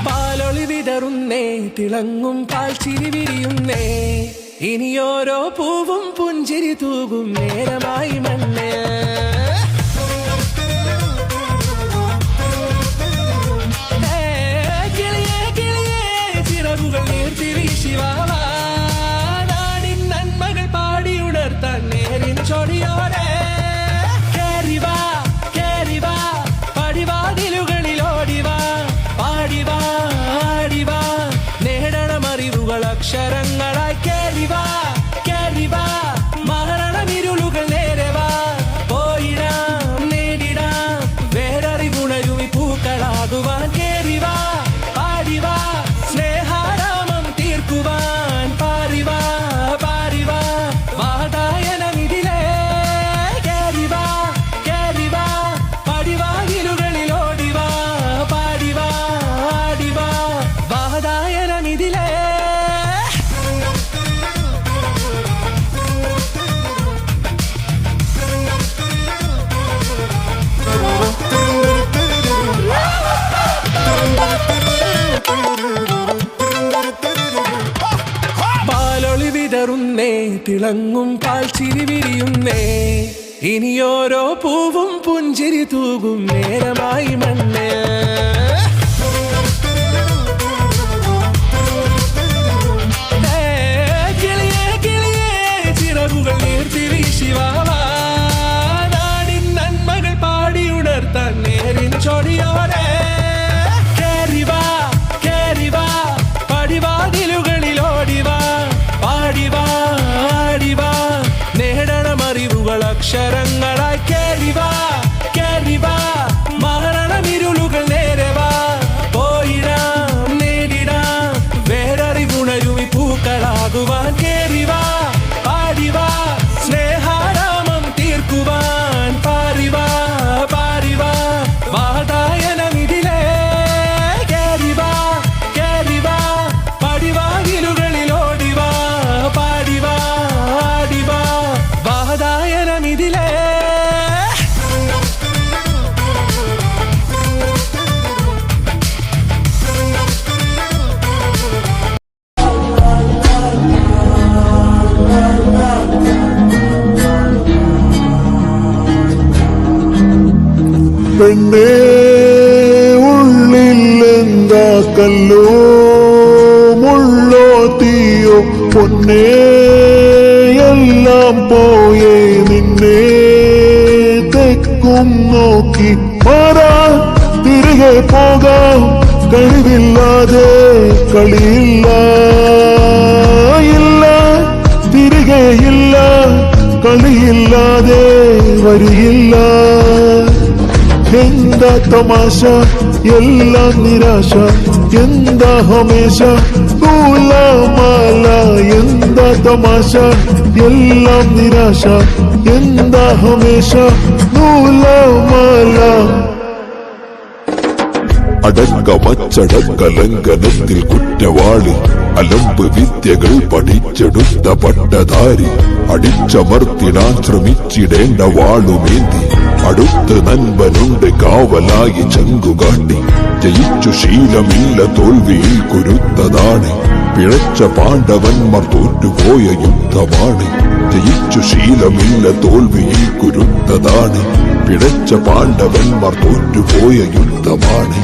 പാലൊളി വിടറുന്നേ, തിളങ്ങും പാൽച്ചിരി വിരിയുന്നേ, ഇനിയോരോ പൂവും പുഞ്ചിരി തൂകും നേരമായി മണ്ണേ. കിളിയേ കിളിയേ ചിറകുകൾ നീർത്തി വീശിവാവാ, നാടിൻ നന്മകൾ പാടിയുണർത്താൻ നേരിൻ ചൊടിയോടെ. കേറിവാ കേറിവാ പടിവാതിലുകളിൽ ഓടിവാ, പാടിവാ ആടിവാ നേടണമറിവുകൾ അക്ഷരങ്ങളായി. കേറിവാ കേറിവാ മരണമിരുളുകൾ നേരവാ, പോയിടാം നേടിടാം വേററിവുണരുമി പൂക്കളാകുവാൻ. കേറിവാ പാടിവാ സ്നേഹാരാമം തീർക്കുവാൻ, പാറിവാ പാറിവാ വാതായനമിതിലേ. കേറിവാ കേറിവാ പടിവാതിലുകളിൽ ഓടിവാ, പാടിവാ ആടിവാ വാതായനമിതിലേ. പാലൊളി വിടറുന്നേ, തിളങ്ങും പാൽച്ചിരി വിരിയുന്നേ, ഇനിയോരോ പൂവും പുഞ്ചിരി തൂകും നേരമായി മണ്ണേ. കിളിയേ കിളിയേ ചിറകുകൾ നീർത്തി വീശിവാവാ, നാടിൻ നന്മകൾ പാടിയുണർത്താൻ നേരിൻ ചൊടിയോടെ. കേറിവാ കേറിവാ പടിവാതിലുകളിൽ ഓടിവാ, പാടിവാ ആടിവാ നേടണമറിവുകൾ അക്ഷരങ്ങളായി. കേറിവാ കേറിവാ മരണമിരുളുകൾ നേരവാ, പോയിടാം നേടിടാം വേററിവുണരുമി പൂക്കളാകുവാൻ. കേറിവാ പാടിവാ സ്നേഹാരാമം തീർക്കുവാൻ, പാറിവാ പാറിവാ വാതായനമിതിലേ. കേറിവാ കേറിവാ പടിവാതിലുകളിൽ ഓടിവാ, പാടിവാ ആടിവാ വാതായനമിതിലേ. പെണ്ണേ ഉള്ളിലെന്താ കല്ലോ മുള്ളോ തീയോ പൊന്നേ, എല്ലാം പോയേ നിന്നെ തെക്കും നോക്കി. മാറാൻ തിരികെ പോകാം, കഴിവില്ലാതെ കളിയില്ല ഇല്ല, തിരികെയില്ല കളിയില്ലാതെ വരിയില്ല. എന്താ തമാശ എല്ലാം നിരാശ, എന്താ ഹമേശ നൂലാമാല. എന്താ തമാശ എല്ലാം നിരാശ, എന്താ ഹമേശ നൂലാമാല. അടക്കമച്ചടക്കലംഘനത്തിൽ കുറ്റവാളി, അലമ്പ് വിദ്യകൾ പഠിച്ചെടുത്ത പട്ടധാരി, അടിച്ചമർത്തിടാൻ ശ്രമിച്ചിടേണ്ട വാളുമേന്തി, അടുത്ത് നൻപനുണ്ട് കാവലായി ചങ്കുകാട്ടി. ജയിച്ചു ശീലമില്ല തോൽവിയിൽ കുരുത്തതാണ്, പിഴച്ച പാണ്ഡവന്മാർ തോറ്റുപോയ യുദ്ധമാണ്. ജയിച്ചു ശീലമില്ല തോൽവിയിൽ കുരുത്തതാണ്, പിഴച്ച പാണ്ഡവന്മാർ തോറ്റുപോയ യുദ്ധമാണ്.